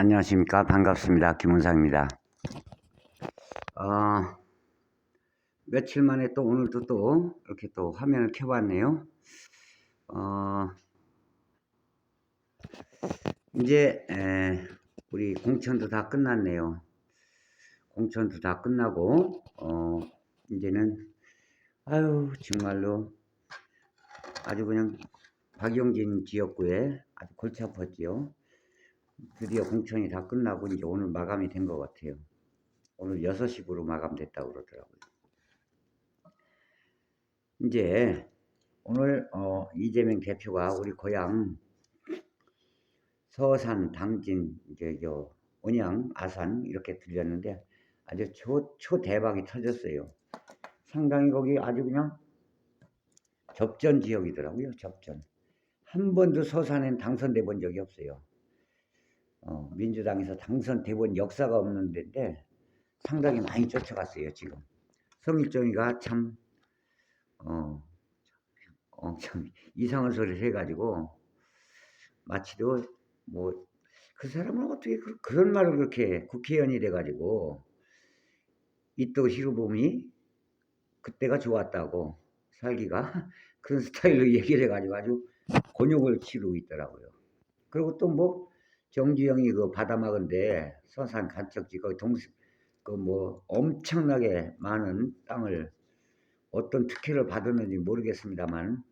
안녕하십니까. 반갑습니다. 김은상입니다. 며칠 만에 또 오늘도 또 이렇게 또 화면을 켜봤네요. 이제 우리 공천도 다 끝났네요. 공천도 다 끝나고 이제는 정말로 아주 그냥 박용진 지역구에 아주 골치 아팠지요. 드디어 공천이 다 끝나고 이제 오늘 마감이 된 것 같아요. 오늘 6시부로 마감됐다고 그러더라고요. 이제 오늘 이재명 대표가 우리 고향 서산, 당진, 이제 온양, 아산 이렇게 들렸는데 아주 초대박이 터졌어요. 상당히 거기 아주 그냥 접전 지역이더라고요. 접전. 한 번도 서산엔 당선돼 본 적이 없어요. 민주당에서 당선돼 본 역사가 없는 데인데 상당히 많이 쫓아갔어요. 지금 성일정이가 참 이상한 소리를 해가지고 마치도 뭐 그 사람은 어떻게 그런 말을 그렇게 국회의원이 돼가지고 이또 히로부미 그때가 좋았다고 살기가 그런 스타일로 얘기를 해가지고 아주 곤욕을 치르고 있더라고요. 그리고 또 뭐 정주영이 그 바다막은데 서산 간척지 거기 그 뭐 엄청나게 많은 땅을 어떤 특혜를 받았는지 모르겠습니다만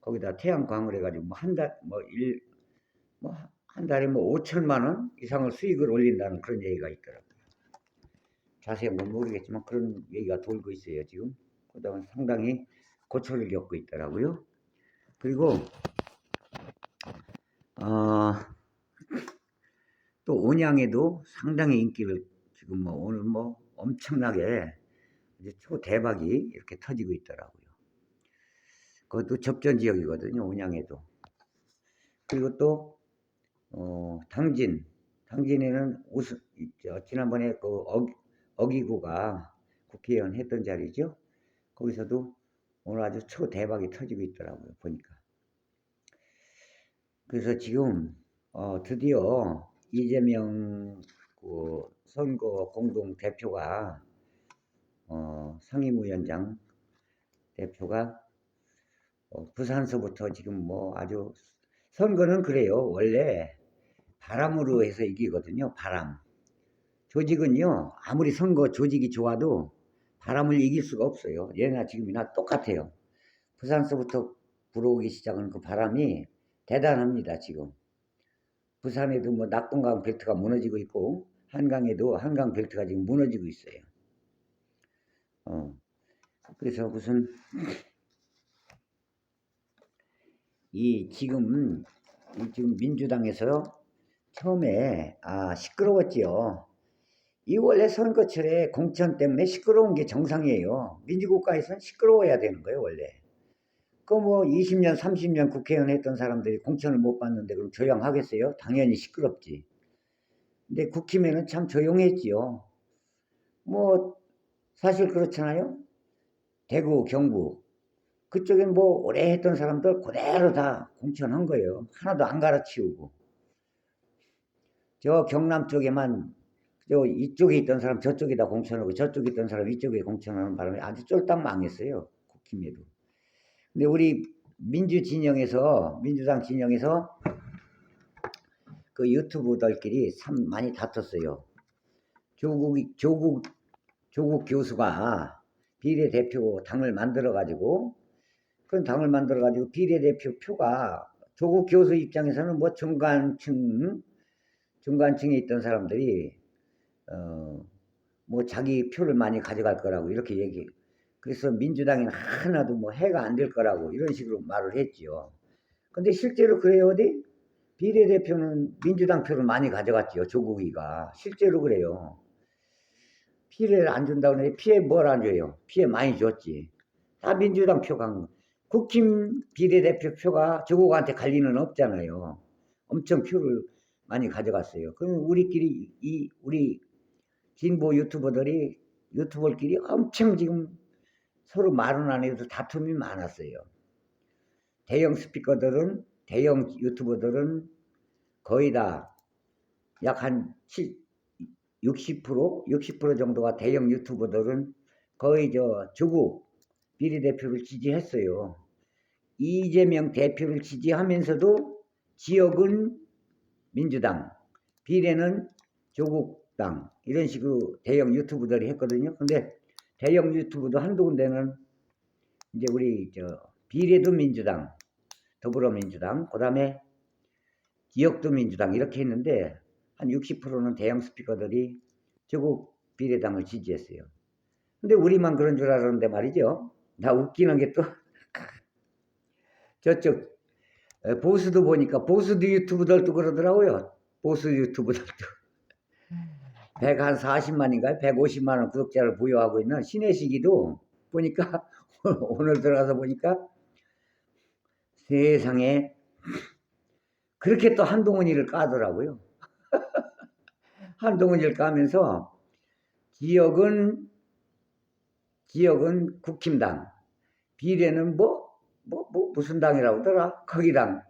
거기다 태양광을 해가지고 뭐 한 달에 뭐 5천만 원 이상을 수익을 올린다는 그런 얘기가 있더라고요. 자세한 건 모르겠지만 그런 얘기가 돌고 있어요, 지금. 그다음에 상당히 고초를 겪고 있더라고요. 그리고 또 온양에도 상당히 인기를 지금 뭐 오늘 뭐 엄청나게 이제 초대박이 이렇게 터지고 있더라고요. 그것도 접전 지역이거든요, 온양에도. 그리고 또 당진에는 지난번에 그 어기구가 국회의원 했던 자리죠. 거기서도 오늘 아주 초대박이 터지고 있더라고요, 보니까. 그래서 지금 드디어 이재명 그 선거 공동 대표가 상임위원장 대표가 부산서부터 지금 뭐 아주 선거는 그래요. 원래 바람으로 해서 이기거든요. 바람. 조직은요. 아무리 선거 조직이 좋아도 바람을 이길 수가 없어요. 얘나 지금이나 똑같아요. 부산서부터 불어오기 시작한 그 바람이 대단합니다. 지금. 부산에도 뭐 낙동강 벨트가 무너지고 있고 한강에도 한강 벨트가 지금 무너지고 있어요. 그래서 무슨 지금 민주당에서 처음에 시끄러웠지요. 이 원래 선거철에 공천 때문에 시끄러운 게 정상이에요. 민주국가에서는 시끄러워야 되는 거예요, 원래. 그 뭐 20년, 30년 국회의원 했던 사람들이 공천을 못 받는데 그럼 조용하겠어요? 당연히 시끄럽지. 근데 국힘에는 참 조용했지요. 뭐 사실 그렇잖아요. 대구, 경북 그쪽엔 뭐 오래 했던 사람들 그대로 다 공천한 거예요. 하나도 안 갈아치우고. 저 경남 쪽에만 이쪽에 있던 사람 저쪽에다 공천하고 저쪽에 있던 사람 이쪽에 공천하는 바람에 아주 쫄딱 망했어요. 국힘에도. 근데 우리 민주당 진영에서 그 유튜브들끼리 참 많이 다퉜어요. 조국 교수가 비례대표 당을 만들어가지고 그런 당을 만들어가지고 비례대표 표가 조국 교수 입장에서는 뭐 중간층에 있던 사람들이 뭐 자기 표를 많이 가져갈 거라고 이렇게 그래서 민주당에는 하나도 뭐 해가 안 될 거라고 이런 식으로 말을 했지요. 근데 실제로 그래요. 어디? 비례대표는 민주당 표를 많이 가져갔지요. 조국이가. 실제로 그래요. 피해를 안 준다고 하는데 피해 뭘 안 줘요? 피해 많이 줬지. 다 민주당 표가 국힘 비례대표 표가 조국한테 갈 리는 없잖아요. 엄청 표를 많이 가져갔어요. 그럼 우리끼리 우리 진보 유튜버들끼리 엄청 지금 서로 말은 안 해도 다툼이 많았어요. 대형 유튜버들은 거의 다 약 한 60% 정도가 대형 유튜버들은 거의 조국 비례대표를 지지했어요. 이재명 대표를 지지하면서도 지역은 민주당, 비례는 조국당 이런 식으로 대형 유튜브들이 했거든요. 근데 대형 유튜브도 한두 군데는 이제 우리 비례도 민주당, 더불어민주당, 그 다음에 지역도 민주당 이렇게 했는데 한 60%는 대형 스피커들이 조국 비례당을 지지했어요. 근데 우리만 그런 줄 알았는데 말이죠. 나 웃기는 게 또 저쪽 보수도 보니까 보수도 유튜브들도 그러더라고요. 보수 유튜브들도 140만인가요? 150만 원 구독자를 보유하고 있는 신혜식이도 보니까 오늘 들어가서 보니까 세상에 그렇게 또 한동훈이를 까더라고요. 한동훈이를 까면서 지역은 국힘당, 비례는 무슨 당이라고 하더라? 거기당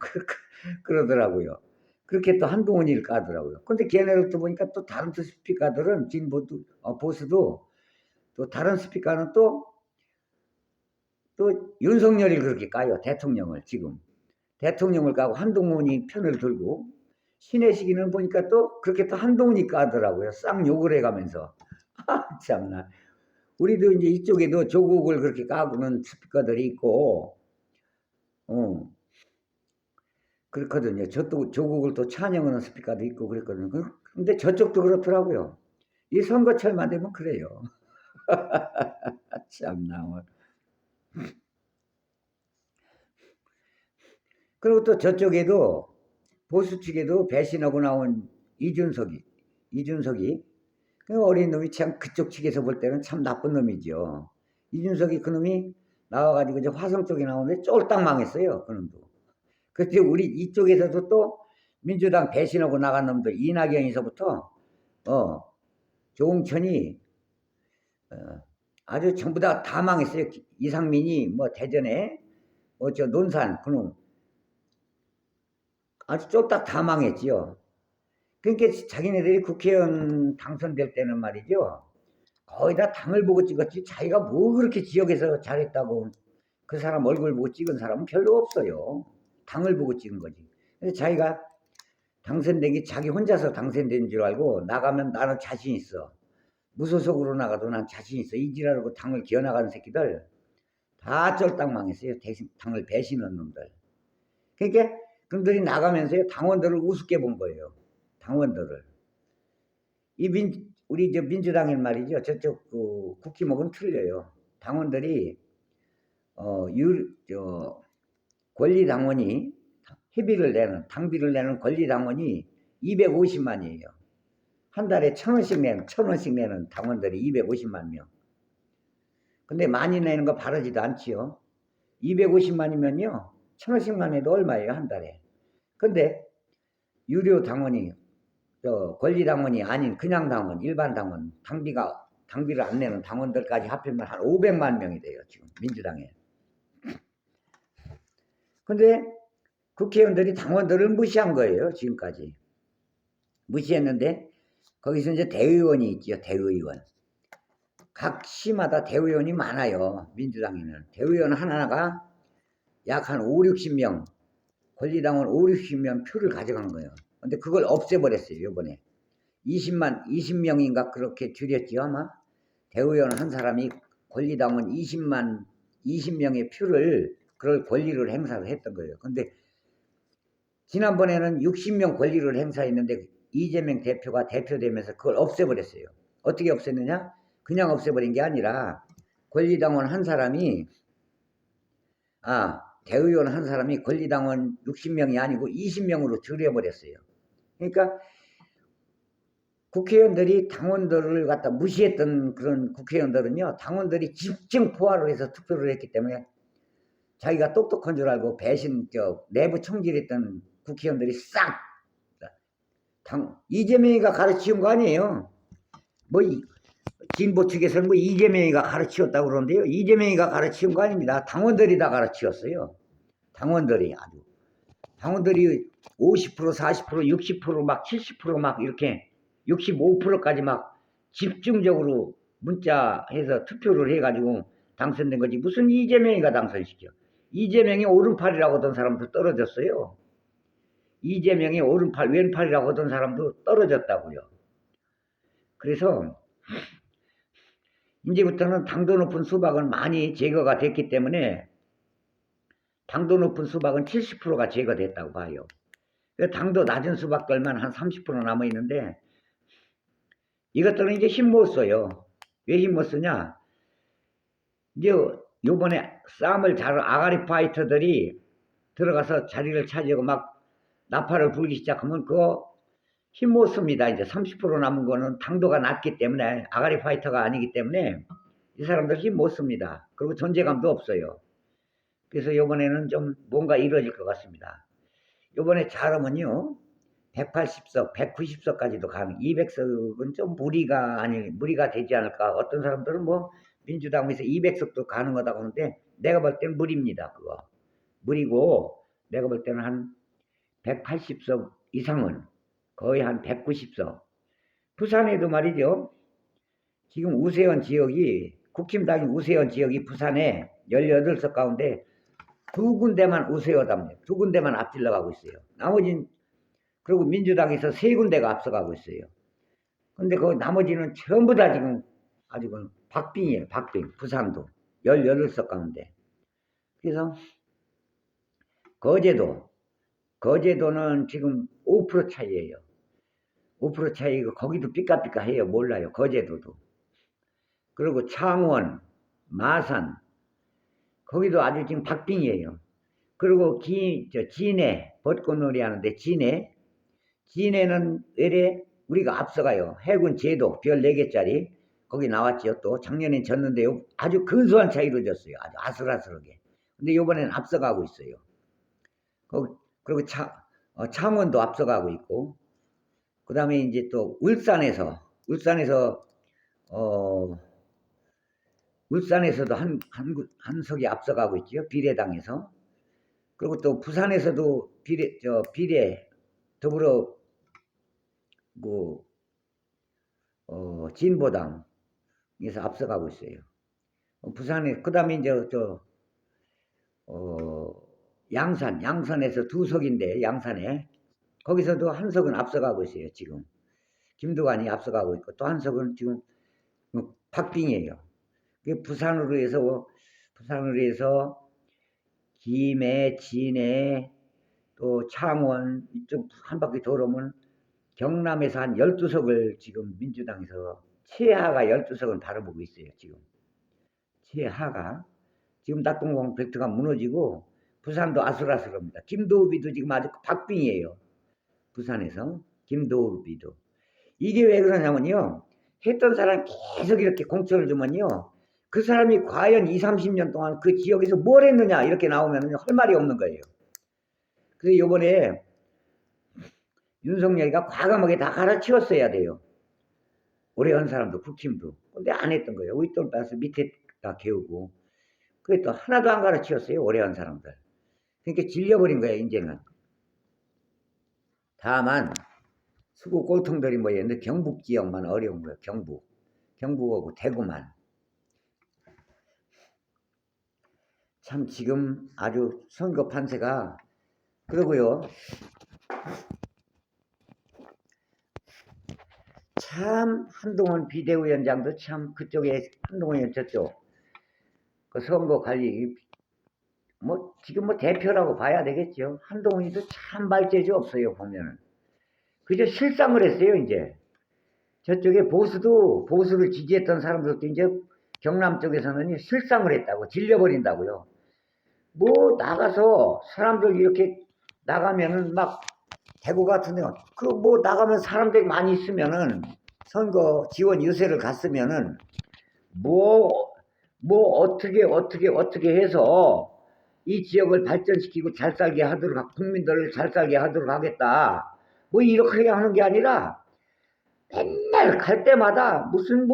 그러더라고요. 그렇게 또 한동훈이를 까더라고요. 근데 걔네들 또 보니까 또 다른 스피커들은 진보도 보수도 또 다른 스피커는 또 윤석열이 그렇게 까요. 대통령을 지금 대통령을 까고 한동훈이 편을 들고 신혜식이는 보니까 또 그렇게 또 한동훈이 까더라고요. 쌍 욕을 해가면서 참나. 우리도 이제 이쪽에도 조국을 그렇게 까고는 스피커들이 있고 그렇거든요. 저도 조국을 또 찬양하는 스피커도 있고 그랬거든요. 근데 저쪽도 그렇더라고요. 이 선거철만 되면 그래요. 참나. 그리고 또 저쪽에도 보수 측에도 배신하고 나온 이준석이 그 어린 놈이 참 그쪽 측에서 볼 때는 참 나쁜 놈이죠. 이준석이 그놈이 나와가지고 이제 화성 쪽에 나오는데 쫄딱 망했어요. 그놈도. 그때 우리 이쪽에서도 또 민주당 배신하고 나간 놈들 이낙연에서부터 조홍천이 아주 전부 다 망했어요. 이상민이 대전에 논산 그놈 아주 쫄딱 다 망했지요. 그러니까 자기네들이 국회의원 당선될 때는 말이죠. 거의 다 당을 보고 찍었지 자기가 뭐 그렇게 지역에서 잘했다고 그 사람 얼굴 보고 찍은 사람은 별로 없어요. 당을 보고 찍은 거지. 그래서 자기가 당선되기 자기 혼자서 당선된 줄 알고 나가면 나는 자신 있어. 무소속으로 나가도 난 자신 있어. 이 지랄하고 당을 기어나가는 새끼들 다 쫄딱 망했어요. 당을 배신한 놈들. 그러니까 그들이 나가면서요 당원들을 우습게 본 거예요. 당원들을. 우리 민주당인 말이죠. 저쪽 국힘하고는 틀려요. 당원들이 권리당원이 당비를 내는 권리당원이 250만이에요. 한 달에 1,000원씩 내는 당원들이 250만 명. 근데 많이 내는 거 바르지도 않지요. 250만이면요. 1,000원씩만 해도 얼마예요, 한 달에. 근데 유료 당원이 권리당원이 아닌 그냥 당원, 일반 당원, 당비를 안 내는 당원들까지 합하면 한 500만 명이 돼요, 지금 민주당에. 근데 국회의원들이 당원들을 무시한 거예요, 지금까지. 무시했는데 거기서 이제 대의원이 있죠, 대의원. 각 시마다 대의원이 많아요, 민주당에는. 대의원 하나가 약 한 5, 60명, 권리당원 5, 60명 표를 가져간 거예요. 근데 그걸 없애버렸어요, 이번에. 20명인가 그렇게 줄였지요, 아마. 대의원 한 사람이 권리당원 20명의 표를, 그럴 권리를 행사를 했던 거예요. 근데 지난번에는 60명 권리를 행사했는데 이재명 대표가 대표되면서 그걸 없애버렸어요. 어떻게 없앴느냐? 그냥 없애버린 게 아니라 권리당원 한 사람이 대의원 한 사람이 권리당원 60명이 아니고 20명으로 줄여버렸어요. 그러니까 국회의원들이 당원들을 갖다 무시했던 그런 국회의원들은요, 당원들이 집중 포화를 해서 투표를 했기 때문에 자기가 똑똑한 줄 알고 내부 총질했던 국회의원들이 싹 이재명이가 가르치운 거 아니에요. 진보 측에서는 이재명이가 가르치웠다고 그러는데요. 이재명이가 가르치운 거 아닙니다. 당원들이 다 가르치웠어요. 당원들이 당원들이 50%, 40%, 60%막 70%막 이렇게 65%까지 막 집중적으로 문자해서 투표를 해가지고 당선된 거지. 무슨 이재명이가 당선시켜. 이재명이 오른팔이라고 하던 사람도 떨어졌어요. 이재명이 오른팔, 왼팔이라고 하던 사람도 떨어졌다고요. 그래서 이제부터는 당도 높은 수박은 많이 제거가 됐기 때문에 당도 높은 수박은 70%가 제거됐다고 봐요. 당도 낮은 수박들만 한 30% 남아있는데 이것들은 이제 힘 못 써요. 왜 힘 못 쓰냐? 이제 요번에 싸움을 잘 아가리 파이터들이 들어가서 자리를 차지하고 막 나팔을 불기 시작하면 그거 힘 못 씁니다. 이제 30% 남은 거는 당도가 낮기 때문에 아가리 파이터가 아니기 때문에 이 사람들 힘 못 씁니다. 그리고 존재감도 없어요. 그래서 요번에는 좀 뭔가 이루어질 것 같습니다. 요번에 잘하면요 180석, 190석까지도 가는 200석은 좀 무리가 되지 않을까. 어떤 사람들은 뭐 민주당에서 200석도 가능하다고 하는데 내가 볼 때는 무리입니다. 그거 무리고 내가 볼 때는 한 180석 이상은 거의 한 190석. 부산에도 말이죠. 지금 우세현 지역이 국힘당인 우세현 지역이 부산에 18석 가운데 두 군데만 우세하답니다. 두 군데만 앞질러 가고 있어요. 나머지는 그리고 민주당에서 세 군데가 앞서가고 있어요. 근데 그 나머지는 전부 다 지금 아주 박빙이에요. 박빙. 부산도 18석 가운데. 그래서 거제도는 지금 5% 차이예요. 5% 차이고 거기도 삐까삐까해요. 몰라요. 거제도도. 그리고 창원, 마산 거기도 아주 지금 박빙이에요. 그리고 진해 벚꽃놀이 하는데 진해는 외래 우리가 앞서가요. 해군 제도 별 4개짜리 거기 나왔죠. 또 작년엔 졌는데요. 아주 근소한 차이로 졌어요. 아주 아슬아슬하게. 근데 이번에는 앞서가고 있어요. 그리고 창원도 앞서가고 있고 그 다음에 이제 또 울산에서도 한 석이 앞서가고 있죠. 비례당에서. 그리고 또 부산에서도 비례 더불어 진보당에서 앞서가고 있어요. 부산에 그다음에 이제 양산에서 2석인데 양산에 거기서도 한 석은 앞서가고 있어요. 지금 김두관이 앞서가고 있고 또 한 석은 지금 박빙이에요. 부산으로 해서 김해, 진해, 또 창원 이쪽 한 바퀴 돌아오면 경남에서 한 12석을 지금 민주당에서 최하가 12석은 바라보고 있어요. 지금 최하가 지금 낙동강 벨트가 무너지고 부산도 아슬아슬합니다. 김도우비도 지금 아주 박빙이에요. 부산에서 김도우비도 이게 왜 그러냐면요. 했던 사람 계속 이렇게 공천을 주면요. 그 사람이 과연 20, 30년 동안 그 지역에서 뭘 했느냐 이렇게 나오면 할 말이 없는 거예요. 그래서 요번에 윤석열이가 과감하게 다 갈아치웠어야 돼요. 오래 한 사람도 국힘도. 근데 안 했던 거예요. 윗돈 따서 밑에 다 개우고. 그게 또 하나도 안 갈아치웠어요. 오래 한 사람들. 그러니까 질려버린 거예요. 이제는. 다만 수구 꼴통들이 뭐였는데 경북 지역만 어려운 거예요. 경북하고 대구만. 참 지금 아주 선거 판세가 그러고요. 참 한동훈 비대위원장도 참 그쪽에 한동훈이 저쪽 그 선거 관리 뭐 지금 뭐 대표라고 봐야 되겠죠. 한동훈이도 참 말재주 없어요. 보면은 그저 실상을 했어요. 이제 저쪽에 보수를 지지했던 사람들도 이제 경남 쪽에서는 실상을 했다고 질려버린다고요. 뭐 나가서 사람들 이렇게 나가면은 막 대구 같은 데가 그 뭐 나가면 사람들이 많이 있으면은 선거 지원 유세를 갔으면은 뭐 어떻게 해서 이 지역을 발전시키고 잘 살게 하도록 국민들을 잘 살게 하도록 하겠다. 뭐 이렇게 하는 게 아니라 맨날 갈 때마다 무슨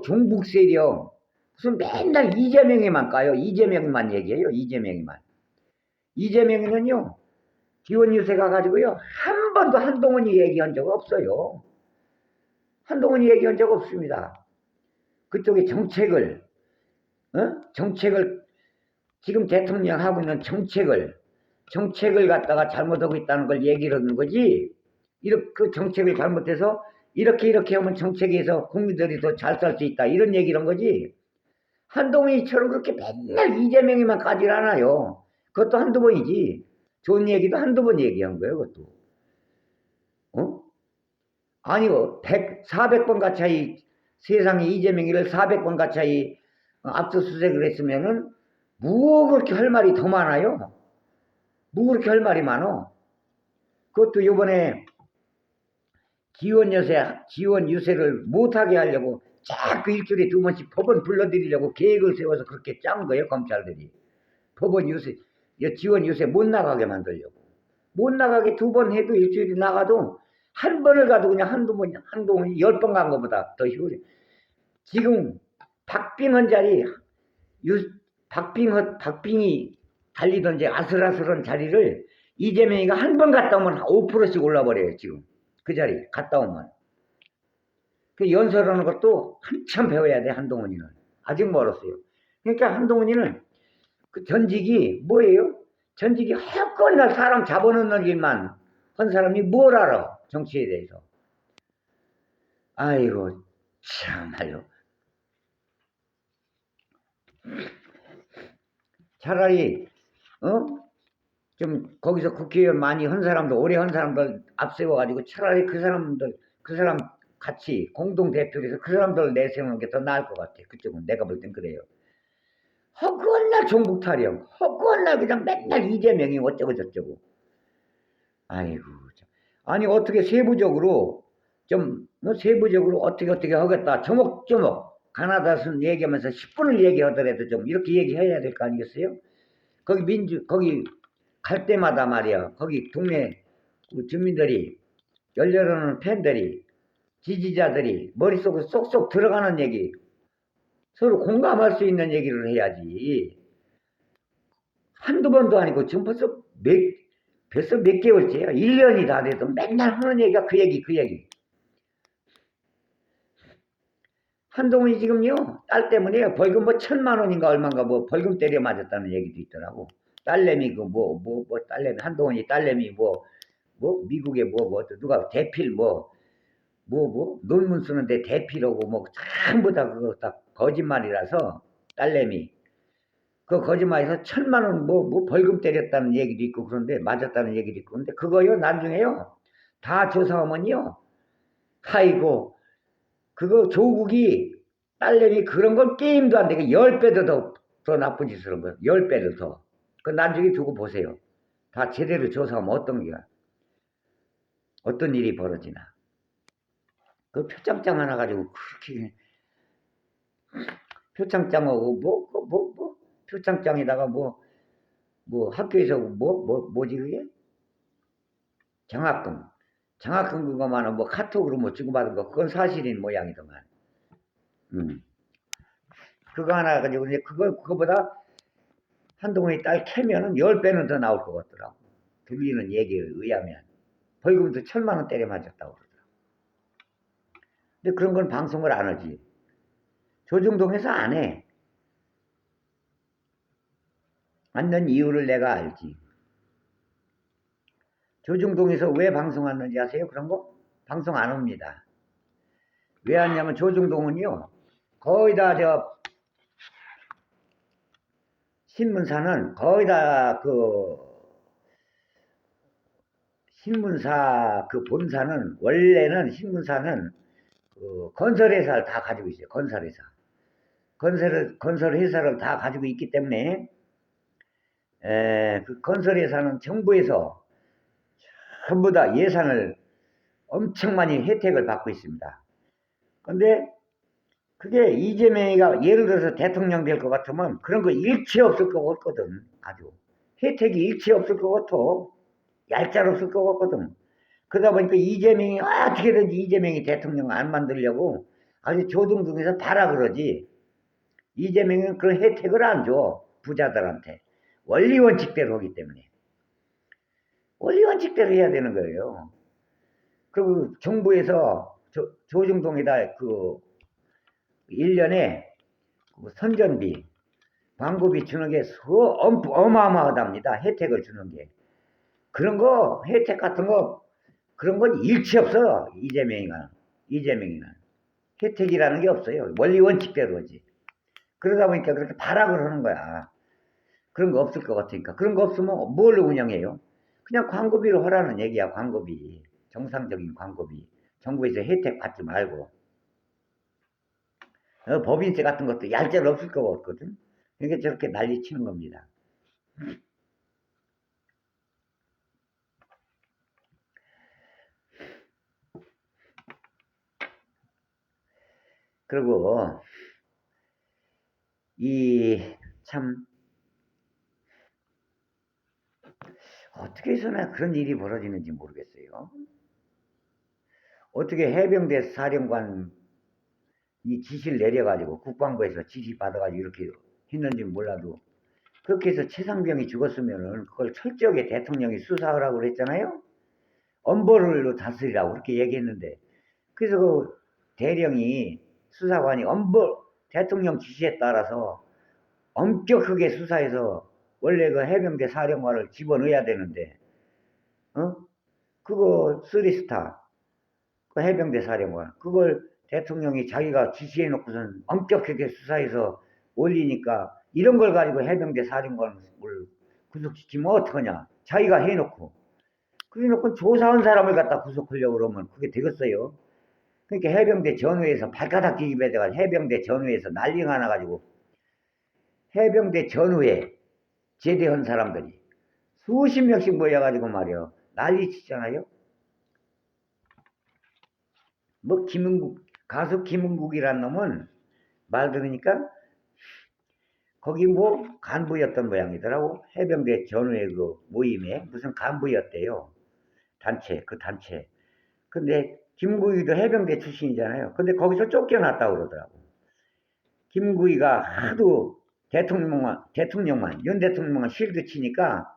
종북 세력 무슨 맨날 이재명이만 까요. 이재명만 얘기해요. 이재명이만. 이재명이는요, 기원 유세 가가지고요, 한 번도 한동훈이 얘기한 적 없어요. 한동훈이 얘기한 적 없습니다. 그쪽의 정책을, 정책을, 지금 대통령 하고 있는 정책을 갖다가 잘못하고 있다는 걸 얘기를 하는 거지, 이렇게 그 정책을 잘못해서 이렇게 하면 정책에서 국민들이 더 잘 살 수 있다. 이런 얘기를 한 거지. 한동훈이처럼 그렇게 맨날 이재명이만 가지 않아요. 그것도 한두 번이지. 좋은 얘기도 한두 번 얘기한 거예요, 그것도. 아니요, 400번 가차이, 세상에 이재명이를 400번 가차이 압수수색을 했으면은, 뭐 그렇게 할 말이 더 많아요? 뭐 그렇게 할 말이 많어? 그것도 요번에 지원 유세를 못하게 하려고 자꾸 일주일에 2번씩 법원 불러들이려고 계획을 세워서 그렇게 짠 거예요, 검찰들이. 법원 유세, 지원 유세 못 나가게 만들려고. 못 나가게 2번 해도 일주일에 나가도 한 번을 가도 그냥 한동훈이 10번 간 것보다 더 효율이. 지금 박빙한 자리, 박빙이 달리던 이제 아슬아슬한 자리를 이재명이가 한 번 갔다 오면 5%씩 올라버려요, 지금. 그 자리 갔다 오면. 그 연설하는 것도 한참 배워야 돼, 한동훈이는. 아직 멀었어요. 그러니까 한동훈이는 그 전직이 뭐예요? 전직이 헛건날 사람 잡아놓는 일만 한 사람이 뭘 알아? 정치에 대해서. 아이고, 참말로. 차라리, 좀 거기서 국회의원 많이 한 사람들, 오래 한 사람들 앞세워가지고 차라리 그 사람 같이 공동대표에서 그 사람들 내세우는 게 더 나을 것 같아. 그쪽은 내가 볼 땐 그래요. 허구한 날 종북 타령, 허구한 날 그냥 맨날 이재명이 어쩌고 저쩌고. 아이고, 아니 어떻게 세부적으로 세부적으로 어떻게 하겠다. 조목조목 가나다순 얘기하면서 10분을 얘기하더라도 좀 이렇게 얘기해야 될 거 아니겠어요? 거기 갈 때마다 말이야. 거기 동네 주민들이, 열렬하는 팬들이, 지지자들이 머릿속에 쏙쏙 들어가는 얘기, 서로 공감할 수 있는 얘기를 해야지. 한두 번도 아니고 지금 벌써 몇 개월째야. 1년이 다 돼도 맨날 하는 얘기가 그 얘기. 한동훈이 지금요, 딸 때문에 벌금 뭐 1,000만 원인가 얼마인가 뭐 벌금 때려 맞았다는 얘기도 있더라고. 딸내미 딸내미, 한동훈이 딸내미 미국에 누가 대필 논문 쓰는데 대필하고 전부 다 그거 다 거짓말이라서 딸내미. 그 거짓말에서 1,000만 원 벌금 때렸다는 얘기도 있고 그런데 맞았다는 얘기도 있고 근데 그거요 나중에요 다 조사하면요 아이고 그거 조국이 딸내미 그런 건 게임도 안 되게 10배도 더 나쁜 짓을 한 거예요. 10배를 더. 그 나중에 두고 보세요. 다 제대로 조사하면 어떤 일이 벌어지나. 그 표창장 하나 가지고 그렇게 표창장하고 표창장에다가 학교에서 뭐지 그게? 장학금 그거만은 카톡으로 주고받은 거 그건 사실인 모양이더만. 그거 하나 가지고 이제 그거보다 한동훈이 딸 캐면은 10배는 더 나올 것 같더라고. 들리는 얘기에 의하면 벌금도 1,000만 원 때려 맞았다고 그러더라고. 근데 그런 건 방송을 안 하지. 조중동에서 안 해. 않는 이유를 내가 알지. 조중동에서 왜 방송하는지 아세요? 그런 거? 방송 안 합니다. 왜 하냐면 조중동은요. 거의 다 신문사는 거의 다 신문사 본사는 원래는 신문사는 건설회사를 다 가지고 있어요. 건설회사를 다 가지고 있기 때문에 그 건설회사는 정부에서 전부 다 예산을 엄청 많이 혜택을 받고 있습니다. 근데 그게 이재명이가 예를 들어서 대통령 될 것 같으면 그런 거 일체 없을 것 같거든. 아주 혜택이 일체 없을 것 같아. 얄짤없을 것 같거든. 그러다 보니까 이재명이 어떻게든지 이재명이 대통령 안 만들려고 아주 조중동에서 봐라 그러지. 이재명은 그런 혜택을 안 줘. 부자들한테. 원리 원칙대로 하기 때문에. 원리 원칙대로 해야 되는 거예요. 그리고 정부에서 조중동에다 그 1년에 그 선전비, 광고비 주는 게 어마어마하답니다. 혜택을 주는 게. 그런 거, 혜택 같은 거, 그런 건 일치 없어. 이재명이는. 혜택이라는 게 없어요. 원리 원칙대로지. 그러다 보니까 그렇게 발악을 하는 거야. 그런 거 없을 것 같으니까. 그런 거 없으면 뭘로 운영해요? 그냥 광고비로 하라는 얘기야, 광고비. 정상적인 광고비. 정부에서 혜택 받지 말고. 법인세 같은 것도 얄짤 없을 것 같거든. 그러니까 저렇게 난리 치는 겁니다. 그리고 참 어떻게 해서나 그런 일이 벌어지는지 모르겠어요. 어떻게 해병대 사령관 이 지시를 내려가지고 국방부에서 지시 받아가지고 이렇게 했는지 몰라도 그렇게 해서 최상병이 죽었으면은 그걸 철저하게 대통령이 수사하라고 그랬잖아요. 엄벌로 다스리라고 그렇게 얘기했는데 그래서 그 대령이 수사관이 대통령 지시에 따라서 엄격하게 수사해서 원래 그 해병대 사령관을 집어넣어야 되는데 그거 쓰리스타 그 해병대 사령관 그걸 대통령이 자기가 지시해 놓고선 엄격하게 수사해서 올리니까 이런 걸 가지고 해병대 사령관을 구속시키면 어떡하냐. 자기가 해놓고 그래 놓고 조사한 사람을 갖다 구속하려고 그러면 그게 되겠어요. 그러니까 해병대 전후에서 발가닥 뒤집어져가지고 해병대 전후에서 난리가 나가지고 해병대 전후에 제대한 사람들이 수십 명씩 모여가지고 말이요 난리 치잖아요. 뭐 가수 김은국이란 놈은 말 들으니까 거기 뭐 간부였던 모양이더라고. 해병대 전후의 그 모임에 무슨 간부였대요. 그 단체. 근데 김구이도 해병대 출신이잖아요. 근데 거기서 쫓겨났다고 그러더라고. 김구이가 하도 윤 대통령만 실드 치니까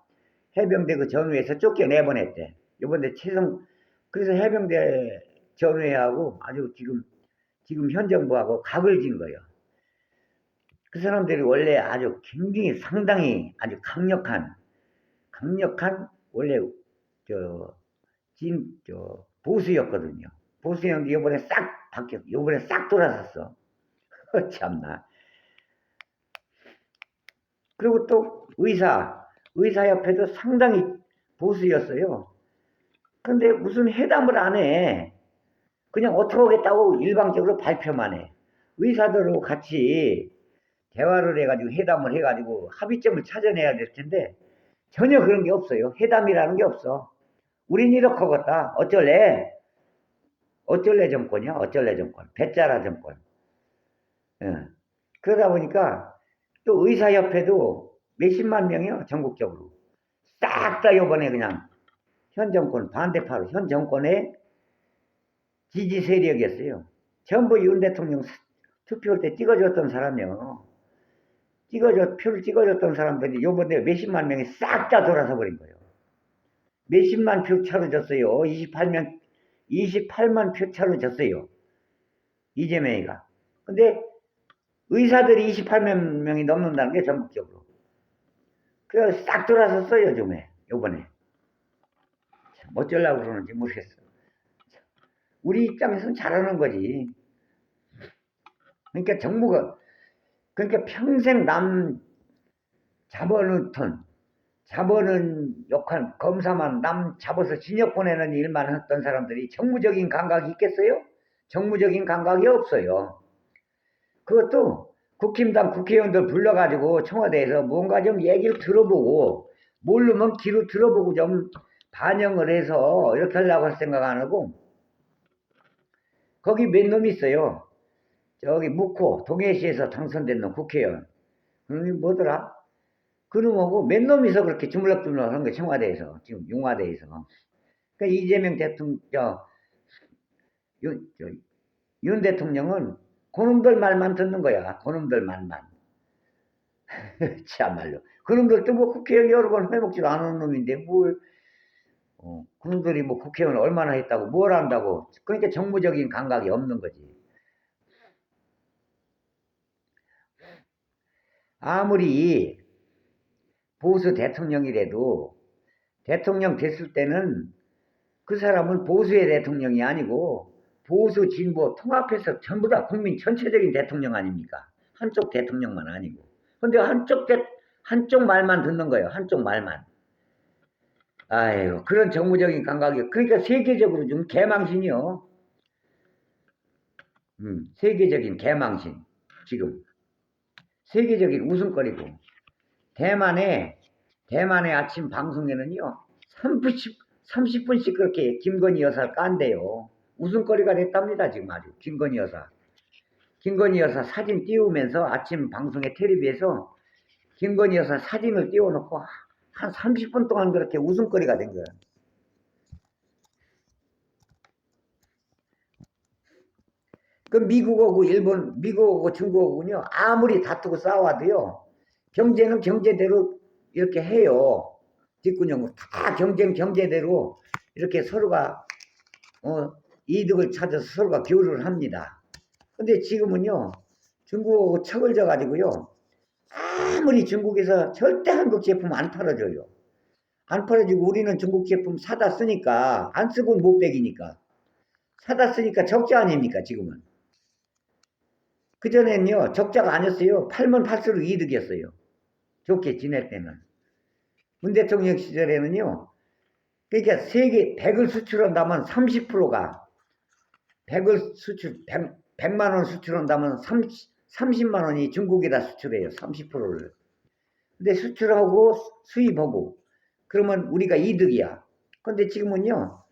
해병대 그 전후에서 쫓겨내보냈대. 요번에 그래서 해병대 전후회하고 아주 지금 현 정부하고 각을 진 거예요. 그 사람들이 원래 아주 굉장히 상당히 아주 강력한 원래 보수였거든요. 보수였는데 요번에 싹 바뀌었어. 요번에 싹 돌아섰어. 참나. 그리고 또 의사협회도 상당히 보수였어요. 근데 무슨 회담을 안 해. 그냥 어떻게 하겠다고 일방적으로 발표만 해. 의사들하고 같이 대화를 해가지고 회담을 해가지고 합의점을 찾아내야 될 텐데 전혀 그런 게 없어요. 회담이라는 게 없어. 우린 이렇게 하겠다. 어쩔래? 어쩔래 정권이야? 어쩔래 정권. 배짜라 정권. 예. 그러다 보니까 또 의사협회도 몇십만 명이요. 전국적으로. 싹 다 요번에 그냥 현 정권 반대파로 현 정권의 지지 세력이었어요. 전부 윤 대통령 투표할 때 찍어줬던 사람이요. 표를 찍어줬던 사람들이 요번에 몇십만 명이 싹 다 돌아서 버린 거예요. 몇십만 표 차로 졌어요. 28만 표 차로 졌어요. 이재명이가. 근데 의사들이 28만 명이 넘는다는 게 전국적으로. 그래서 싹 돌아섰어요, 요번에. 어쩌려고 그러는지 모르겠어. 우리 입장에서는 잘하는 거지. 그러니까 정부가, 그러니까 평생 남 잡아는 욕한 검사만 남 잡아서 진역 보내는 일만 했던 사람들이 정무적인 감각이 있겠어요? 정무적인 감각이 없어요. 그것도 국힘당 국회의원들 불러가지고 청와대에서 뭔가 좀 얘기를 들어보고 모르면 귀로 들어보고 좀 반영을 해서 이렇게 하려고 할 생각 안 하고 거기 몇 놈이 있어요. 저기 동해시에서 당선된 놈 국회의원. 그놈이 뭐더라? 그놈하고 몇 놈이서 그렇게 주물럭주물럭 하는 거예요. 청와대에서. 지금 용화대에서. 그러니까 이재명 대통령, 윤 대통령은 그놈들 말만 듣는 거야. 그놈들 말만. 참말로. 그놈들도 뭐 국회의원 여러 번 해먹지도 않은 놈인데 뭘, 그놈들이 뭐 국회의원 얼마나 했다고 뭘 한다고. 그러니까 정무적인 감각이 없는 거지. 아무리 보수 대통령이라도 대통령 됐을 때는 그 사람은 보수의 대통령이 아니고 보수 진보 통합해서 전부 다 국민 전체적인 대통령 아닙니까? 한쪽 대통령만 아니고. 근데 한쪽 말만 듣는 거예요. 한쪽 말만. 아유, 그런 정무적인 감각이. 그러니까 세계적으로 좀 개망신이요. 세계적인 개망신. 지금. 세계적인 웃음거리고. 대만의 아침 방송에는요, 30분씩 그렇게 김건희 여사를 깐대요. 웃음거리가 됐답니다, 지금 아주. 김건희 여사. 김건희 여사 사진 띄우면서 아침 방송에 텔레비에서 김건희 여사 사진을 띄워놓고 한 30분 동안 그렇게 웃음거리가 된 거예요. 그 미국하고 중국하고는요, 아무리 다투고 싸워도요, 경제는 경제대로 이렇게 해요. 뒷구녕으로 다 경제대로 이렇게 서로가 이득을 찾아서 서로가 교류를 합니다. 근데 지금은요, 중국하고 척을 져가지고요, 아무리 중국에서 절대 한국 제품 안 팔아줘요. 안 팔아주고 우리는 중국 제품 사다 쓰니까, 안 쓰고 못 배기니까. 사다 쓰니까 적자 아닙니까, 지금은. 그전에는요, 적자가 아니었어요. 팔면 팔수록 이득이었어요. 좋게 지낼 때는. 문 대통령 시절에는요, 그러니까 세계 100을 수출한다면 30%가 100만 원 수출한다면 30만 원이 중국에다 수출해요. 30%를. 근데 수출하고 수입하고 그러면 우리가 이득이야. 근데 지금은요,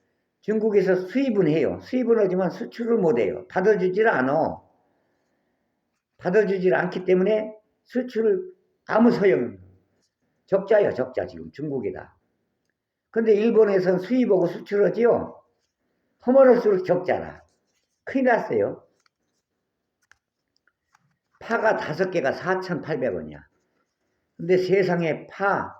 중국에서 수입은 해요. 수입은 하지만 수출을 못 해요. 받아주질 않아. 받아주질 않기 때문에 수출을 아무 소용. 적자예요, 적자 지금 중국에다. 근데 일본에서는 수입하고 수출하지요. 허물을수록 적자라. 큰일 났어요. 파가 5개가 4,800원이야. 근데 세상에 파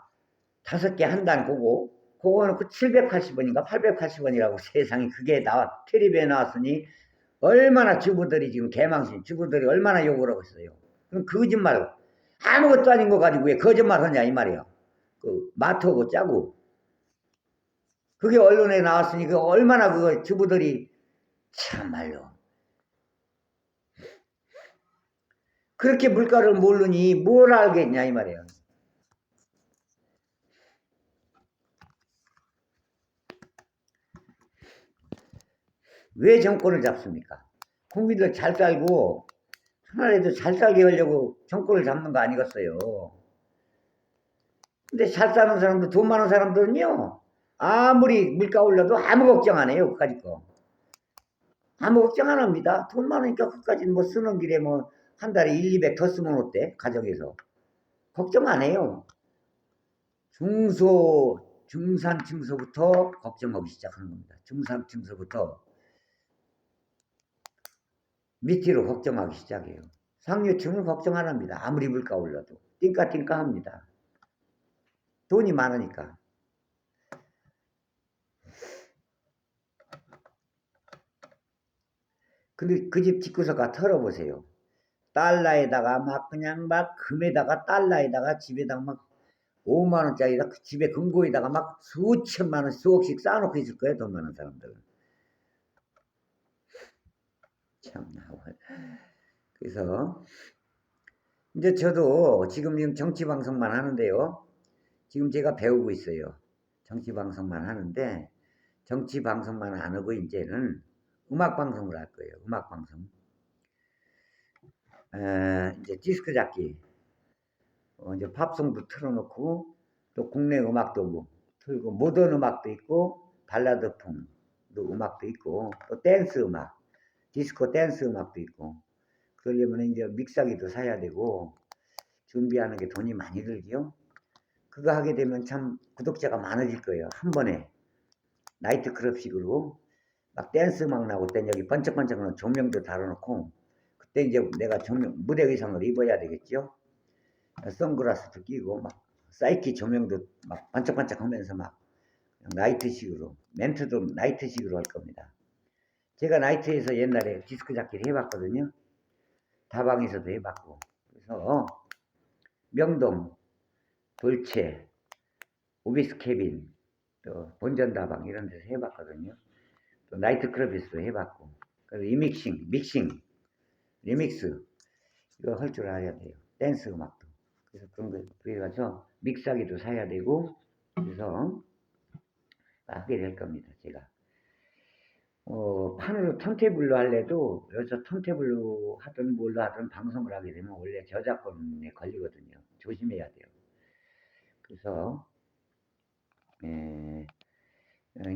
5개 한단 그거는 그 780원인가 880원이라고 세상에 그게 텔레비에 나왔으니 얼마나 주부들이 지금 개망신, 주부들이 얼마나 욕을 하고 있어요. 그럼 거짓말, 아무것도 아닌 거 가지고 왜 거짓말 하냐 이 말이야. 그 마트하고 짜고. 그게 언론에 나왔으니 그 얼마나 그 주부들이 참말로 그렇게 물가를 모르니 뭘 알겠냐 이 말이에요. 왜 정권을 잡습니까? 국민들 잘 살고 하나라도 잘 살게 하려고 정권을 잡는 거 아니겠어요. 근데 잘 사는 사람들, 돈 많은 사람들은요, 아무리 물가 올려도 아무 걱정 안 해요. 그까짓 거. 아무 걱정 안 합니다. 돈 많으니까 그까짓 뭐 쓰는 길에 뭐 한 달에 1, 200 더 쓰면 어때? 가정에서. 걱정 안 해요. 중산층서부터 걱정하기 시작하는 겁니다. 중산층서부터 밑으로 걱정하기 시작해요. 상류층은 걱정 안 합니다. 아무리 물가 올려도. 띵까띵까 합니다. 돈이 많으니까. 근데 그 집 집구석가 털어보세요. 달러에다가 막 그냥 막 금에다가 달러에다가 집에다가 막 5만 원짜리다 집에 금고에다가 막 수천만 원 수억씩 쌓아놓고 있을 거예요. 돈 많은 사람들은. 참나. 그래서 이제 저도 지금 정치 방송만 하는데요. 지금 제가 배우고 있어요. 정치 방송만 하는데 정치 방송만 안 하고 이제는 음악 방송을 할 거예요. 음악 방송. 이제 디스크 잡기. 이제 팝송도 틀어놓고 또 국내 음악도 뭐 틀고 모던 음악도 있고 발라드풍 음악도 있고 또 댄스 음악, 디스코 댄스 음악도 있고 그러려면 이제 믹서기도 사야 되고 준비하는 게 돈이 많이 들지요. 그거 하게 되면 참 구독자가 많아질 거예요. 한 번에 나이트클럽식으로 막 댄스 음악 나고 땐 여기 번쩍번쩍하는 조명도 달아놓고 그때 이제 내가 무대 의상을 입어야 되겠죠. 선글라스도 끼고 막 사이키 조명도 막 반짝반짝하면서 막 나이트식으로 멘트도 나이트식으로 할 겁니다. 제가 나이트에서 옛날에 디스크 잡기를 해봤거든요. 다방에서도 해봤고. 그래서 명동, 돌체, 오비스 캐빈, 또 본전다방 이런 데서 해봤거든요. 또 나이트클럽에서도 해봤고. 그래서 믹싱, 리믹스 이거 할 줄 알아야 돼요. 댄스 음악도. 그래서 그런 거 그래가지고 믹스하기도 사야 되고 그래서 하게 될 겁니다. 제가. 판으로 턴테이블로 할래도 여기서 턴테이블로 하든 뭘로 하든 방송을 하게 되면 원래 저작권에 걸리거든요. 조심해야 돼요. 그래서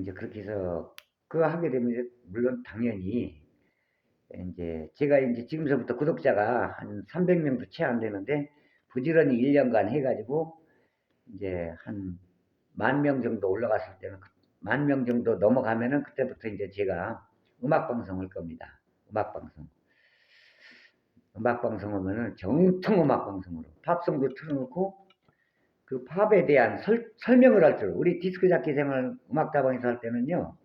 이제 그렇게 해서 그거 하게 되면 이제 물론 당연히 이제 제가 이제 지금서부터 구독자가 한 300명도 채 안 되는데 부지런히 1년간 해가지고 이제 한 10,000명 정도 올라갔을 때는 10,000명 정도 넘어가면은 그때부터 이제 제가 음악 방송 할 겁니다. 음악 방송. 음악 방송 하면은 정통 음악 방송으로 팝송도 틀어놓고 그 팝에 대한 설명을 할 줄. 우리 디스크 잡기 생활 음악다방에서 할 때는요.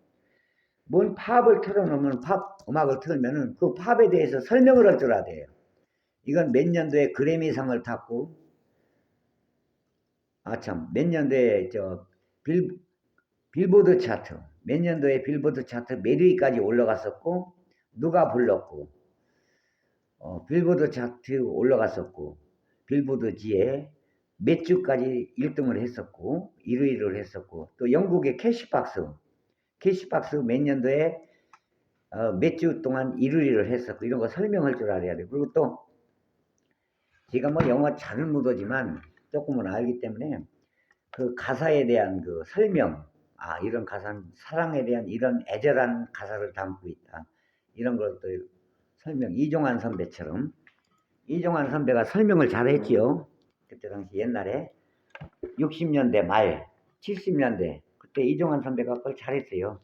뭔 팝을 틀어놓으면 팝 음악을 틀면은 그 팝에 대해서 설명을 할 줄 알아야 돼요. 이건 몇 년도에 그래미상을 탔고 몇 년도에 빌보드 차트 몇 년도에 빌보드 차트 몇 위까지 올라갔었고 누가 불렀고 빌보드 차트 올라갔었고 빌보드지에 몇 주까지 1등을 했었고 1위를 했었고 또 영국의 캐시박스 몇 년도에 몇 주 동안 1위를 했었고 이런 거 설명할 줄 알아야 돼요. 그리고 또 제가 뭐 영어 잘 못하지만 조금은 알기 때문에 그 가사에 대한 그 설명 이런 가사는 사랑에 대한 이런 애절한 가사를 담고 있다. 이런 걸 또 설명 이종환 선배처럼 이종환 선배가 설명을 잘했지요. 그때 당시 옛날에 60년대 말 70년대 그때 이종환 선배가 그걸 잘했어요.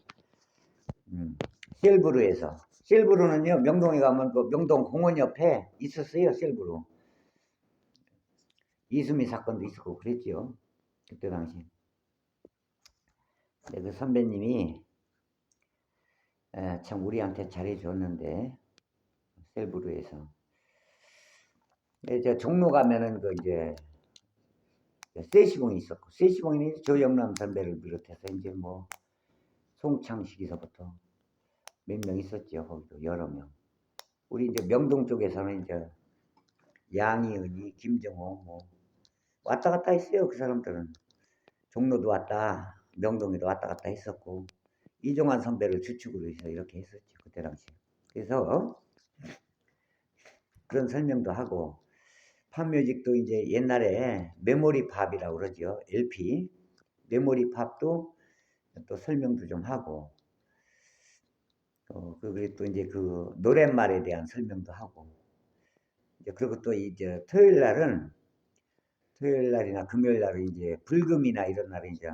셀브루에서 셀브루는요 명동에 가면 그 명동 공원 옆에 있었어요. 셀브루 이수미 사건도 있었고 그랬지요. 그때 당시 그 선배님이 참 우리한테 잘해줬는데 셀브루에서 저 종로 가면은 그 이제 세시봉이 있었고 세시봉이 조영남 선배를 비롯해서 이제 뭐 송창식에서부터 몇 명 있었죠. 거기도 여러 명. 우리 이제 명동 쪽에서는 이제 양희은이, 김정호 뭐 왔다 갔다 했어요. 그 사람들은 종로도 왔다, 명동에도 왔다 갔다 했었고 이종환 선배를 주축으로 해서 이렇게 했었죠. 그때 당시. 그래서 그런 설명도 하고 팝뮤직도 이제 옛날에 메모리 팝이라고 그러죠. LP 메모리 팝도 또 설명도 좀 하고 그리고 또 이제 그 노랫말에 대한 설명도 하고 이제 그리고 또 이제 토요일 날이나 금요일 날은 이제 불금이나 이런 날은 이제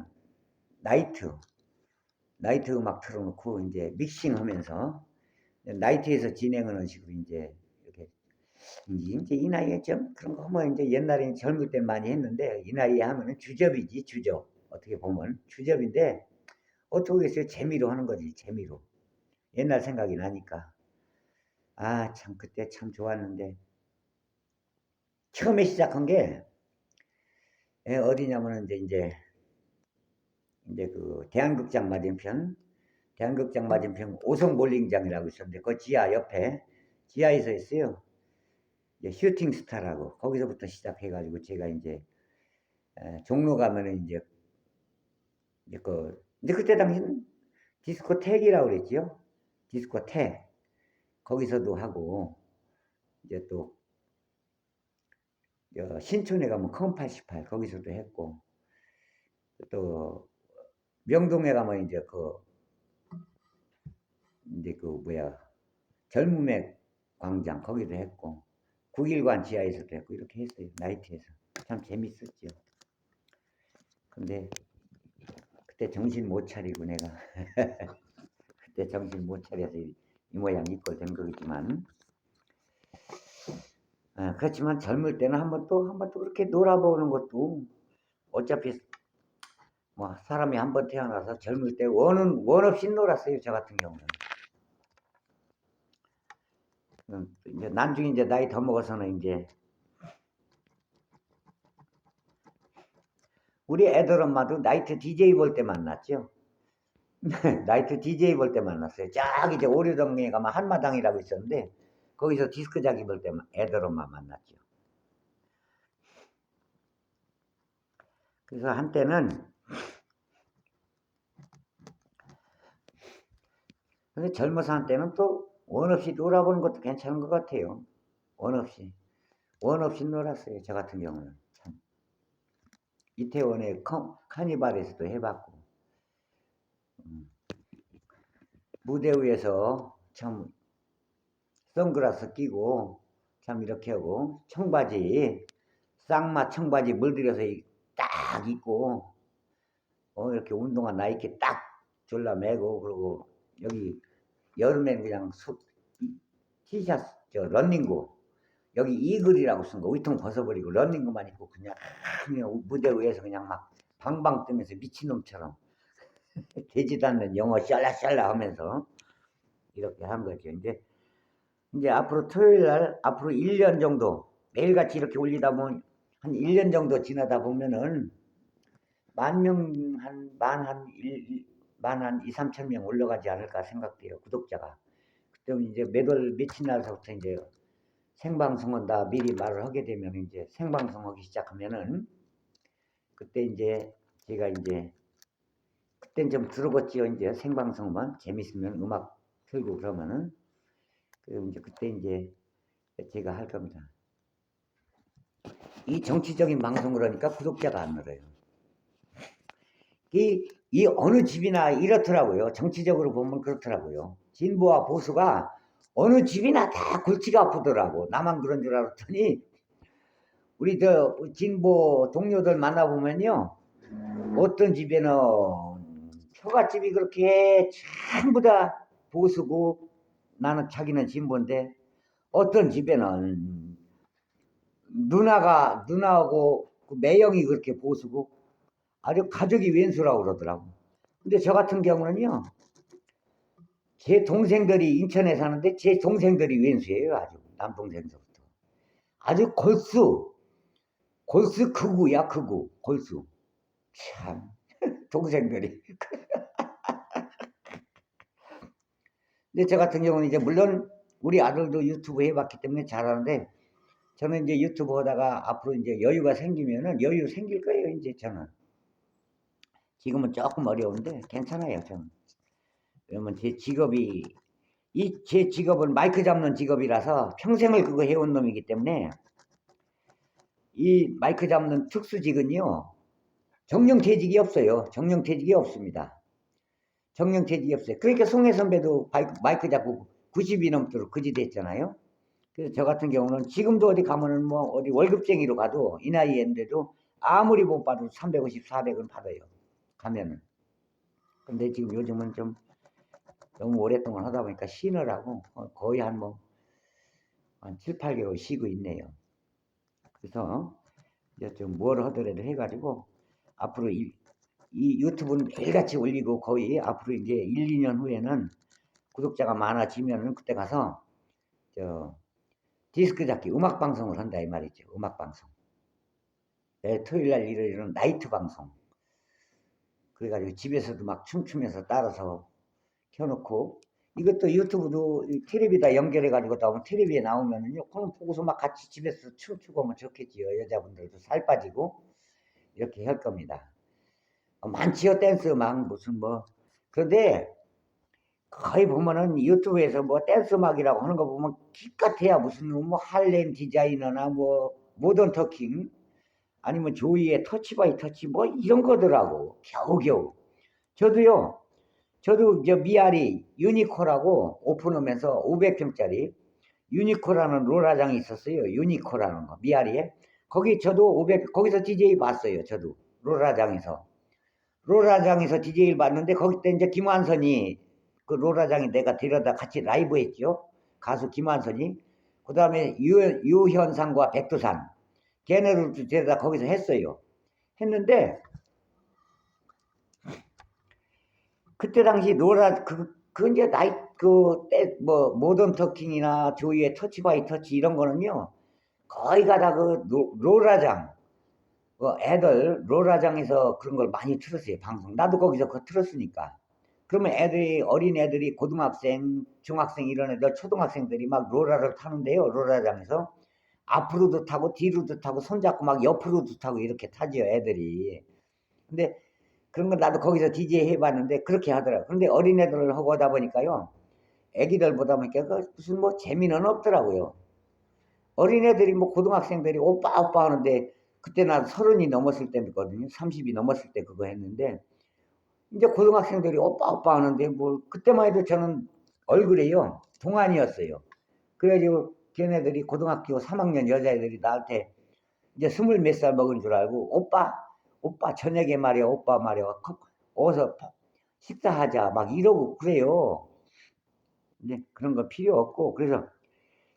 나이트 음악 틀어놓고 이제 믹싱하면서 나이트에서 진행하는 식으로 이제 이렇게 이제 이 나이에 좀 그런 거 하면 이제 옛날에 젊을 때 많이 했는데 이 나이에 하면은 주접이지 주접 어떻게 보면 주접인데 어떻게 해서 재미로 하는 거지 재미로 옛날 생각이 나니까 참 그때 참 좋았는데 처음에 시작한 게 어디냐면은 이제 그 대한극장 맞은편 오성 볼링장이라고 있었는데 그 지하 옆에 지하에서 했어요. 이제 슈팅 스타라고 거기서부터 시작해가지고 제가 이제 종로 가면은 이제 그때 당시는 디스코텍이라고 그랬지요. 디스코텍 거기서도 하고 이제 또 신촌에 가면 컴88 거기서도 했고 또 명동에 가면 이제 젊음의 광장 거기도 했고 국일관 지하에서도 했고 이렇게 했어요. 나이트에서 참 재밌었죠. 근데 그때 정신 못 차리고 내가 그때 정신 못 차려서 이 모양 이꼴 된 거겠지만 그렇지만 젊을 때는 한번 또 그렇게 놀아보는 것도 어차피 뭐 사람이 한번 태어나서 젊을 때 원 없이 놀았어요. 저 같은 경우는. 이제 나중에 이제 나이 더 먹어서는 이제 우리 애들 엄마도 나이트 DJ 볼 때 만났죠. 나이트 DJ 볼 때 만났어요. 저기 이제 오류동네에 가면 한마당이라고 있었는데 거기서 디스크자기 볼 때 애들 엄마 만났죠. 그래서 한때는 근데 젊어서 한때는 또 원 없이 놀아보는 것도 괜찮은 것 같아요. 원 없이 놀았어요. 저 같은 경우는 참. 이태원의 카니발에서도 해봤고 무대 위에서 참 선글라스 끼고 참 이렇게 하고 청바지 쌍마 청바지 물들여서 딱 입고 이렇게 운동화 나이키 딱 졸라 매고 그리고 여기 여름엔 그냥 티셔츠 런닝구 여기 이글이라고 쓴 거 위통 벗어버리고 런닝구만 입고 그냥 무대 위에서 그냥 막 방방 뜨면서 미친놈처럼 되지도 않는 영어 샬라샬라 하면서 이렇게 한 거죠. 이제 앞으로 토요일 날 앞으로 1년 정도 매일같이 이렇게 올리다 보면 한 1년 정도 지나다 보면은 만 한 2, 3천 명 올라가지 않을까 생각돼요. 구독자가. 그때 이제 매달 며칠 날서부터 이제 생방송은 다 미리 말을 하게 되면 이제 생방송 하기 시작하면은 그때 이제 제가 이제 그땐 좀 들어봤지요. 이제 생방송만 재밌으면 음악 틀고 그러면은 그럼 이제 그때 이제 제가 할 겁니다. 이 정치적인 방송을 하니까 구독자가 안 늘어요. 이 어느 집이나 이렇더라고요. 정치적으로 보면 그렇더라고요. 진보와 보수가 어느 집이나 다 골치가 아프더라고. 나만 그런 줄 알았더니 우리 저 진보 동료들 만나보면요. 어떤 집에는 처갓집이 그렇게 전부 다 보수고 나는 자기는 진보인데 어떤 집에는 누나하고 그 매형이 그렇게 보수고 아주 가족이 왼수라고 그러더라고. 근데 저 같은 경우는요. 제 동생들이 인천에 사는데 제 동생들이 왼수예요. 아주 남동생서부터. 아주 골수 크구야 크구 골수. 참 동생들이. 근데 저 같은 경우는 이제 물론 우리 아들도 유튜브 해봤기 때문에 잘하는데 저는 이제 유튜브 하다가 앞으로 이제 여유가 생기면은 여유 생길 거예요. 이제 저는 지금은 조금 어려운데 괜찮아요. 저는 왜냐면 제 직업은 마이크 잡는 직업이라서 평생을 그거 해온 놈이기 때문에 이 마이크 잡는 특수직은요 정년퇴직이 없어요. 정년퇴직이 없습니다. 정년퇴직이 없어요. 그러니까 송혜 선배도 마이크 잡고 90이 넘도록 그지 됐잖아요. 그래서 저 같은 경우는 지금도 어디 가면은 뭐 어디 월급쟁이로 가도 이 나이인데도 아무리 못 받아도 350, 400은 받아요. 가면은. 근데 지금 요즘은 좀 너무 오랫동안 하다 보니까 쉬느라고 거의 한 7, 8개월 쉬고 있네요. 그래서 이제 좀 뭘 하더라도 해가지고 앞으로 이 유튜브는 매일같이 올리고 거의 앞으로 이제 1, 2년 후에는 구독자가 많아지면은 그때 가서 저 디스크 잡기 음악 방송을 한다 이 말이죠. 음악 방송. 토요일 날 일요일은 나이트 방송. 그래가지고 집에서도 막 춤추면서 따라서 켜놓고 이것도 유튜브도 텔레비다 연결해가지고 나오면 텔레비에 나오면은요. 그럼 보고서 막 같이 집에서 춤추고 하면 좋겠지요. 여자분들도 살 빠지고 이렇게 할 겁니다. 많지요 댄스 막 무슨 뭐 그런데 거의 보면은 유튜브에서 뭐 댄스 음악이라고 하는 거 보면 기껏해야 무슨 뭐 할렘 디자이너나 뭐 모던 터킹 아니면 조이의 터치 바이 터치 뭐 이런 거더라고 겨우겨우. 저도 저 미아리 유니코라고 오픈하면서 500평짜리 유니코라는 롤화장이 있었어요. 유니코라는 거 미아리에 거기 저도 500 거기서 DJ 봤어요. 저도 롤화장에서 DJ를 봤는데 거기 때 이제 김완선이 그 롤화장이 내가 데려다 같이 라이브 했죠. 가수 김완선이 그 다음에 유현상과 백두산 걔네들도 데려다 거기서 했어요. 했는데 그때 당시 그 이제 모던 터킹이나 조이의 터치 바이 터치 이런 거는요 거의 가다 롤라장 애들 롤라장에서 그런 걸 많이 틀었어요. 방송 나도 거기서 그거 틀었으니까. 그러면 어린 애들이 고등학생 중학생 이런 애들 초등학생들이 막 롤라를 타는데요. 롤라장에서 앞으로도 타고 뒤로도 타고 손잡고 막 옆으로도 타고 이렇게 타지요 애들이. 근데 그런 건 나도 거기서 DJ 해봤는데 그렇게 하더라고요. 그런데 어린애들을 하고 하다 보니까요. 애기들보다 보니까 무슨 뭐 재미는 없더라고요. 어린애들이 뭐 고등학생들이 오빠 오빠 하는데 그때 난 30이 넘었을 때거든요. 30이 넘었을 때 그거 했는데 이제 고등학생들이 오빠 오빠 하는데 뭐 그때만 해도 저는 얼굴이요. 동안이었어요. 그래가지고 걔네들이 고등학교 3학년 여자애들이 나한테 이제 20 몇 살 먹은 줄 알고 오빠 저녁에 말이야 오빠 말이야 어서 식사하자 막 이러고 그래요. 근데 그런 거 필요 없고 그래서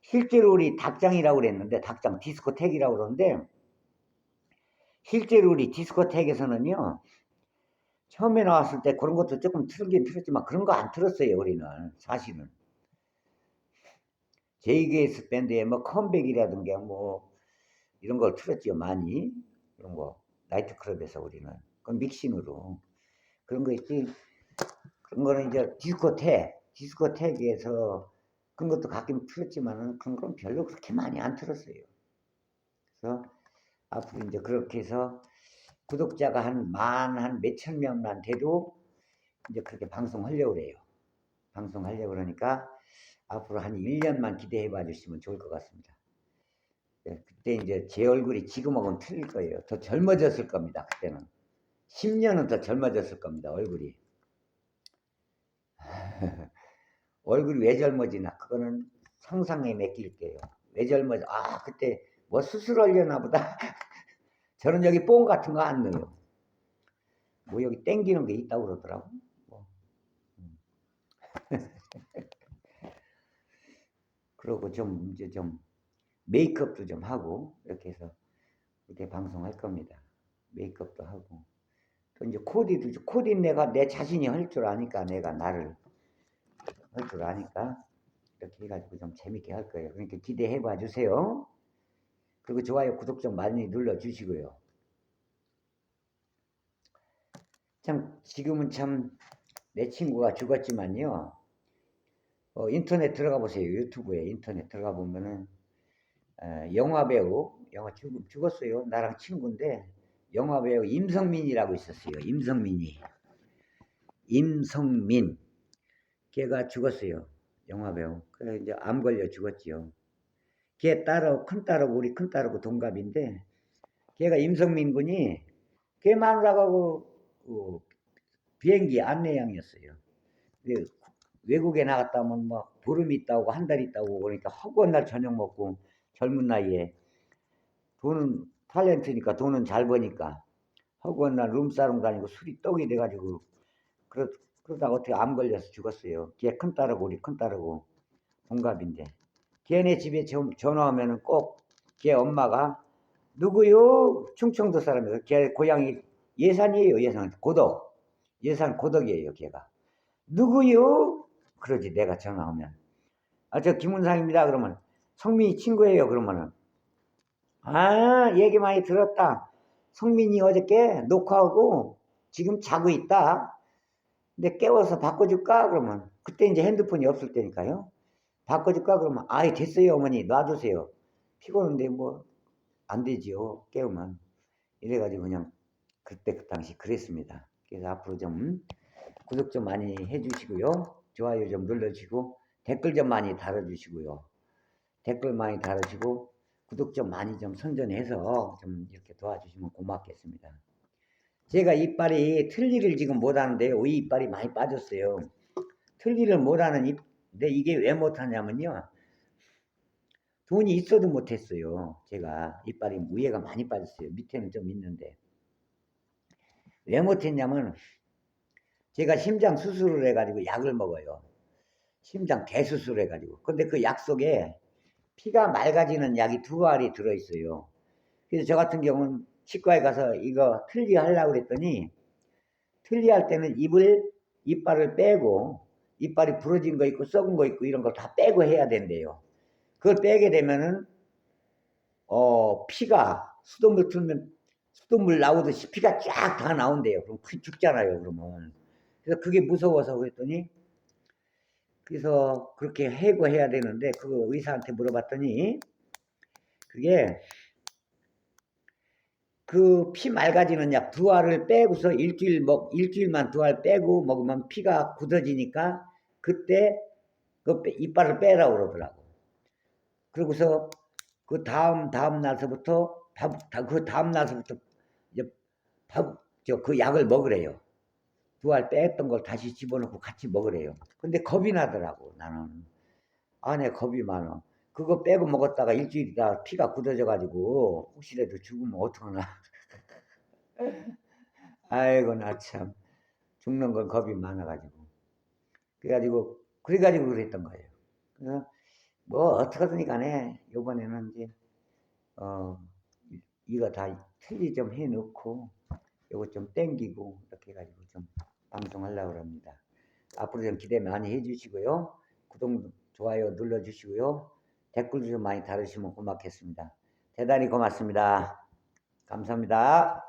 실제로 우리 닭장이라고 그랬는데 닭장 디스코텍이라고 그러는데 실제로 우리 디스코텍에서는요 처음에 나왔을 때 그런 것도 조금 틀긴 틀었지만 그런 거 안 틀었어요 우리는 사실은. JGS 밴드의 뭐 컴백이라든가 뭐 이런 걸 틀었죠 많이. 그런 거 나이트클럽에서 우리는 그건 믹싱으로 그런 거 있지. 그런 거는 이제 디스코텍에서 그런 것도 가끔 틀었지만은 그런 건 별로 그렇게 많이 안 틀었어요. 그래서 앞으로 이제 그렇게 해서 구독자가 한 몇천 명만 돼도 이제 그렇게 방송하려고 그래요. 방송하려고 그러니까 앞으로 한 1년만 기대해 봐 주시면 좋을 것 같습니다. 네, 그때 이제 제 얼굴이 지금하고는 틀릴 거예요. 더 젊어졌을 겁니다. 그때는 10년은 더 젊어졌을 겁니다. 얼굴이. 얼굴이 왜 젊어지나 그거는 상상에 맡길게요. 왜 젊어져? 아 그때 뭐 수술하려나 보다. 저는 여기 뽕 같은 거 안 넣어요. 뭐 여기 땡기는 게 있다고 그러더라고. 뭐. 그러고 좀 이제 좀 메이크업도 좀 하고 이렇게 해서 이렇게 방송할 겁니다. 메이크업도 하고 또 이제 코디는 내가 내 자신이 할 줄 아니까 내가 나를 할 줄 아니까 이렇게 해가지고 좀 재밌게 할 거예요. 그러니까 기대해 봐 주세요. 그리고 좋아요, 구독 좀 많이 눌러 주시고요. 참 지금은 참 내 친구가 죽었지만요. 인터넷 들어가 보세요. 유튜브에 인터넷 들어가 보면은 영화배우 죽었어요. 나랑 친구인데 영화배우 임성민이라고 있었어요. 임성민 걔가 죽었어요. 영화배우. 그래 이제 암 걸려 죽었지요. 걔 큰 딸하고 우리 큰 딸하고 동갑인데 걔가 임성민 군이 걔 마누라가 비행기 안내양이었어요. 외국에 나갔다 오면 뭐 보름 있다고 한 달 있다고 그러니까 허구한 날 저녁 먹고 젊은 나이에 돈은 탤런트니까 돈은 잘 버니까 허구한 날 룸사롱 다니고 술이 떡이 돼가지고 그러다가 어떻게 암 걸려서 죽었어요. 걔 큰딸하고 우리 큰딸하고 동갑인데 걔네 집에 전화 오면은 꼭 걔 엄마가 누구요? 충청도 사람이에요. 걔 고향이 예산이에요. 예산 고덕이에요. 걔가 누구요? 그러지 내가 전화 오면 저 김은상입니다. 그러면 성민이 친구예요. 그러면은 얘기 많이 들었다. 성민이 어저께 녹화하고 지금 자고 있다. 근데 깨워서 바꿔줄까? 그러면 그때 이제 핸드폰이 없을 때니까요. 바꿔줄까? 그러면 됐어요 어머니 놔두세요. 피곤한데 뭐 안 되지요 깨우면. 이래가지고 그냥 그때 그 당시 그랬습니다. 그래서 앞으로 좀 구독 좀 많이 해주시고요. 좋아요 좀 눌러주시고 댓글 좀 많이 달아주시고요. 댓글 많이 달아주시고 구독 좀 많이 좀 선전해서 좀 이렇게 도와주시면 고맙겠습니다. 제가 이빨이 틀니를 지금 못하는데요. 이 이빨이 많이 빠졌어요. 틀니를 못하는데 이게 왜 못하냐면요. 돈이 있어도 못했어요. 제가 이빨이 위에가 많이 빠졌어요. 밑에는 좀 있는데. 왜 못했냐면 제가 심장 수술을 해가지고 약을 먹어요. 심장 대수술을 해가지고. 근데 그 약 속에 피가 맑아지는 약이 2알이 들어있어요. 그래서 저 같은 경우는 치과에 가서 이거 틀니하려고 그랬더니 틀니할 때는 이빨을 빼고 이빨이 부러진 거 있고 썩은 거 있고 이런 걸 다 빼고 해야 된대요. 그걸 빼게 되면은 피가 수돗물 틀면 수돗물 나오듯이 피가 쫙 다 나온대요. 그럼 죽잖아요. 그러면 그래서 그게 무서워서 그랬더니 그래서 그렇게 해고해야 되는데 그 의사한테 물어봤더니 그게 그 피 맑아지는 약 2알을 빼고서 일주일만 2알 빼고 먹으면 피가 굳어지니까 그때 그 이빨을 빼라고 그러더라고. 그러고서 그 다음 날서부터 그 다음 날서부터 이제 그 약을 먹으래요. 2알 뺐던 걸 다시 집어넣고 같이 먹으래요. 근데 겁이 나더라고 나는. 아, 내 겁이 많아. 그거 빼고 먹었다가 일주일 있다가 피가 굳어져가지고 혹시라도 죽으면 어떡하나. 아이고 나 참 죽는 건 겁이 많아가지고 그래가지고 그랬던 거예요. 그래서 뭐 어떻게든 간에 요번에는 이제 어 이거 다 틀리 좀 해놓고 요거 좀 땡기고 이렇게 해가지고 좀 방송하려고 합니다. 앞으로 좀 기대 많이 해주시고요. 구독 좋아요 눌러주시고요. 댓글도 좀 많이 달으시면 고맙겠습니다. 대단히 고맙습니다. 감사합니다.